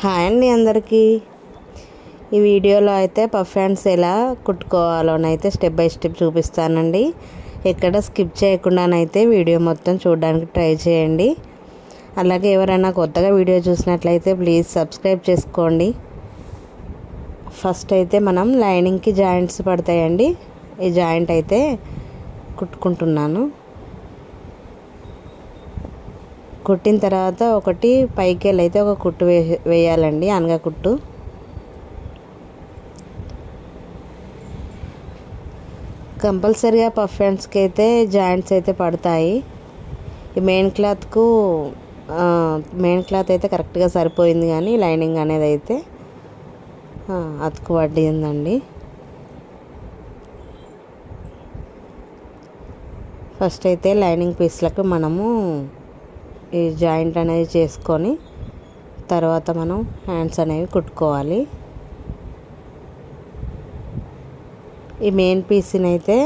Hi అండి అందరికీ. ఈ వీడియోలో అయితే పఫ్ హ్యాండ్స్ ఎలా కుట్టుకోవాలోనైతే స్టెప్ బై స్టెప్ చూపిస్తానండి. ఎక్కడ స్కిప్ చేయకుండానైతే వీడియో మొత్తం చూడడానికి ట్రై చేయండి. అలాగే ఎవరైనా కొత్తగా వీడియో చూసినట్లయితే ప్లీజ్ సబ్స్క్రైబ్ చేసుకోండి. ఫస్ట్ అయితే మనం లైనింగ్కి జాయింట్స్ పడతాయండి. ఈ జాయింట్ అయితే కుట్టుకుంటున్నాను. కుట్టిన తర్వాత ఒకటి పైకి వెళ్ళైతే ఒక కుట్టు వేయాలండి, అనగ కుట్టు. కంపల్సరీగా పఫ్ హ్యాండ్స్కి అయితే జాయింట్స్ అయితే పడతాయి. ఈ మెయిన్ క్లాత్ అయితే కరెక్ట్గా సరిపోయింది, కానీ లైనింగ్ అనేది అయితే అతుకు పడిందండి. ఫస్ట్ అయితే లైనింగ్ పీస్లకు మనము ఈ జాయింట్ అనేది చేసుకొని తర్వాత మనం హ్యాండ్స్ అనేవి కుట్టుకోవాలి. ఈ మెయిన్ పీస్ని అయితే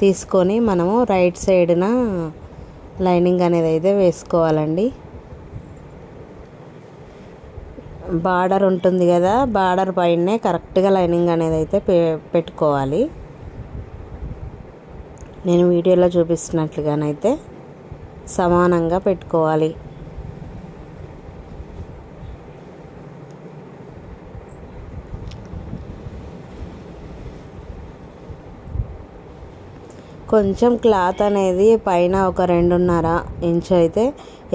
తీసుకొని మనము రైట్ సైడ్న లైనింగ్ అనేది అయితే వేసుకోవాలండి. బార్డర్ ఉంటుంది కదా, బార్డర్ పైనే కరెక్ట్గా లైనింగ్ అనేది అయితే పెట్టుకోవాలి. నేను వీడియోలో చూపిస్తున్నట్లుగానైతే సమానంగా పెట్టుకోవాలి. కొంచెం క్లాత్ అనేది పైన ఒక 2.5 ఇంచు అయితే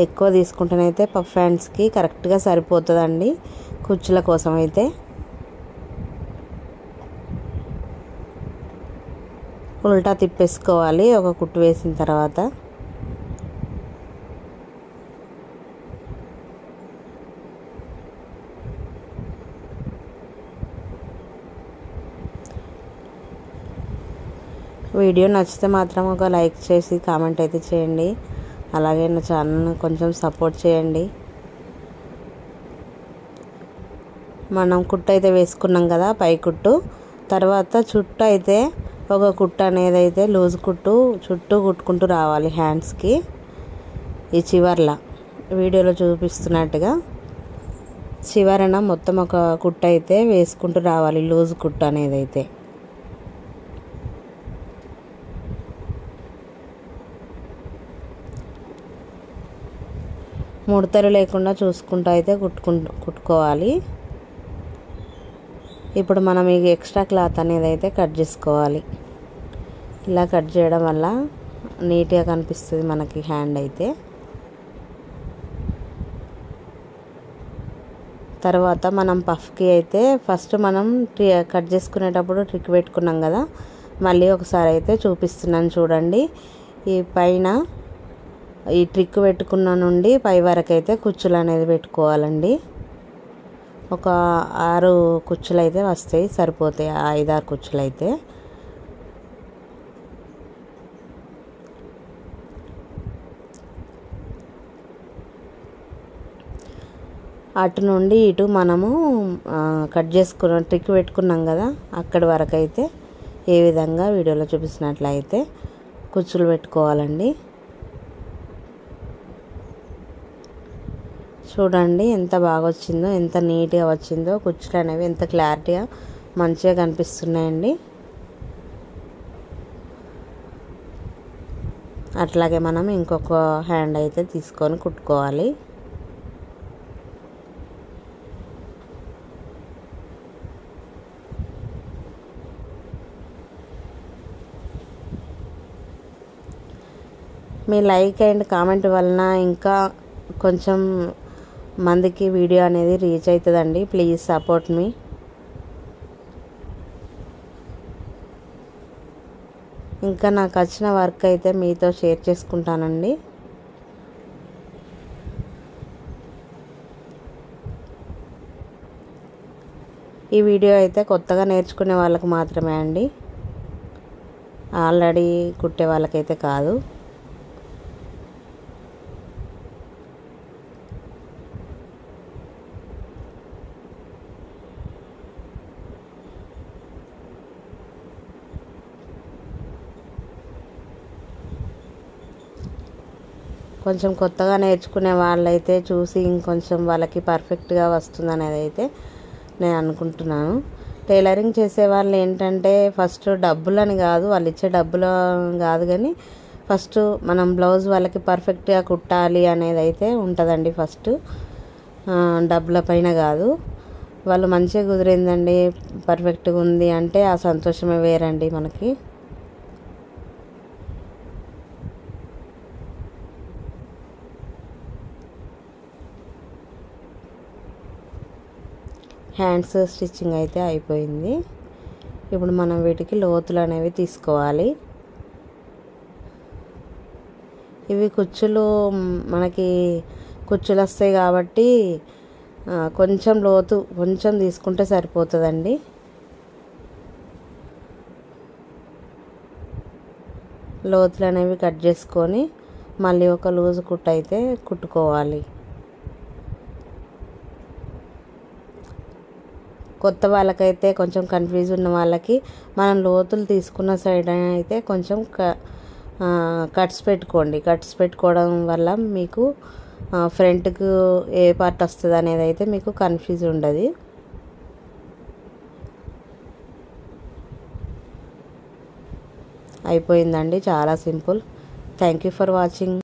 ఎక్కువ తీసుకుంటేనైతే పఫ్ హ్యాండ్స్కి కరెక్ట్గా సరిపోతుందండి. కుచ్చుల కోసం అయితే ఉల్టా తిప్పేసుకోవాలి ఒక కుట్టు వేసిన తర్వాత. వీడియో నచ్చితే మాత్రం ఒక లైక్ చేసి కామెంట్ అయితే చేయండి. అలాగే నా ఛానల్ని కొంచెం సపోర్ట్ చేయండి. మనం కుట్టు అయితే వేసుకున్నాం కదా, పై కుట్టు తర్వాత చుట్టూ అయితే ఒక కుట్టు అనేది అయితే లూజ్ కుట్టు చుట్టూ కుట్టుకుంటూ రావాలి హ్యాండ్స్కి. ఈ చివర్ల వీడియోలో చూపిస్తున్నట్టుగా చివరన మొత్తం ఒక కుట్టు అయితే వేసుకుంటూ రావాలి, లూజ్ కుట్టు అనేది అయితే. ముడతలు లేకుండా చూసుకుంటూ అయితే కుట్టుకోవాలి. ఇప్పుడు మనం ఈ ఎక్స్ట్రా క్లాత్ అనేది అయితే కట్ చేసుకోవాలి. ఇలా కట్ చేయడం వల్ల నీట్గా కనిపిస్తుంది మనకి హ్యాండ్ అయితే. తర్వాత మనం పఫ్కి అయితే ఫస్ట్ మనం కట్ చేసుకునేటప్పుడు ట్రిక్ పెట్టుకున్నాం కదా, మళ్ళీ ఒకసారి అయితే చూపిస్తున్నాను చూడండి. ఈ పైన ఈ ట్రిక్ పెట్టుకున్న నుండి పై వరకు అయితే కుచ్చులు అనేది పెట్టుకోవాలండి. ఒక 6 కుచ్చులు అయితే వస్తాయి, సరిపోతాయి. 5-6 కుచ్చులు అయితే. అటు నుండి ఇటు మనము కట్ చేసుకున్న ట్రిక్ పెట్టుకున్నాం కదా, అక్కడి వరకు అయితే ఏ విధంగా వీడియోలో చూపిస్తున్నట్లయితే కుచ్చులు పెట్టుకోవాలండి. చూడండి ఎంత బాగా వచ్చిందో, ఎంత నీట్గా వచ్చిందో. కుచ్చులు అనేవి ఎంత క్లారిటీగా మంచిగా కనిపిస్తున్నాయండి. అట్లాగే మనం ఇంకొక హ్యాండ్ అయితే తీసుకొని కుట్టుకోవాలి. మీ లైక్ అండ్ కామెంట్ వలన ఇంకా కొంచెం మందికి వీడియో అనేది రీచ్ అవుతుందండి. ప్లీజ్ సపోర్ట్ మీ. ఇంకా నాకు వచ్చిన వర్క్ అయితే మీతో షేర్ చేసుకుంటానండి. ఈ వీడియో అయితే కొత్తగా నేర్చుకునే వాళ్ళకి మాత్రమే అండి, ఆల్రెడీ కుట్టే వాళ్ళకైతే కాదు. కొంచెం కొత్తగా నేర్చుకునే వాళ్ళైతే చూసి ఇంకొంచెం వాళ్ళకి పర్ఫెక్ట్గా వస్తుంది అనేది అయితే నేను అనుకుంటున్నాను. టైలరింగ్ చేసే వాళ్ళు ఏంటంటే ఫస్ట్ డబ్బులని కాదు, వాళ్ళు ఇచ్చే డబ్బులు కాదు, కానీ ఫస్ట్ మనం బ్లౌజ్ వాళ్ళకి పర్ఫెక్ట్గా కుట్టాలి అనేది అయితే ఉంటుందండి. ఫస్ట్ డబ్బుల పైన కాదు, వాళ్ళు మంచిగా కుదిరిందండి, పర్ఫెక్ట్గా ఉంది అంటే ఆ సంతోషమే వేరండి మనకి. హ్యాండ్స్ స్టిచ్చింగ్ అయితే అయిపోయింది. ఇప్పుడు మనం వీటికి లోతులు అనేవి తీసుకోవాలి. ఇవి కుచ్చులు మనకి కుచ్చులు వస్తాయి కాబట్టి కొంచెం లోతు కొంచెం తీసుకుంటే సరిపోతుందండి. లోతులు అనేవి కట్ చేసుకొని మళ్ళీ ఒక లూజు కుట్టు అయితే కుట్టుకోవాలి. కొత్త వాళ్ళకైతే కొంచెం కన్ఫ్యూజ్ ఉన్న వాళ్ళకి మనం లోతులు తీసుకున్న సైడ్ అయితే కొంచెం కట్స్ పెట్టుకోండి. కట్స్ పెట్టుకోవడం వల్ల మీకు ఫ్రంట్కు ఏ పార్ట్ వస్తుంది అనేది అయితే మీకు కన్ఫ్యూజ్ ఉండదు. అయిపోయిందండి, చాలా simple. Thank you for watching.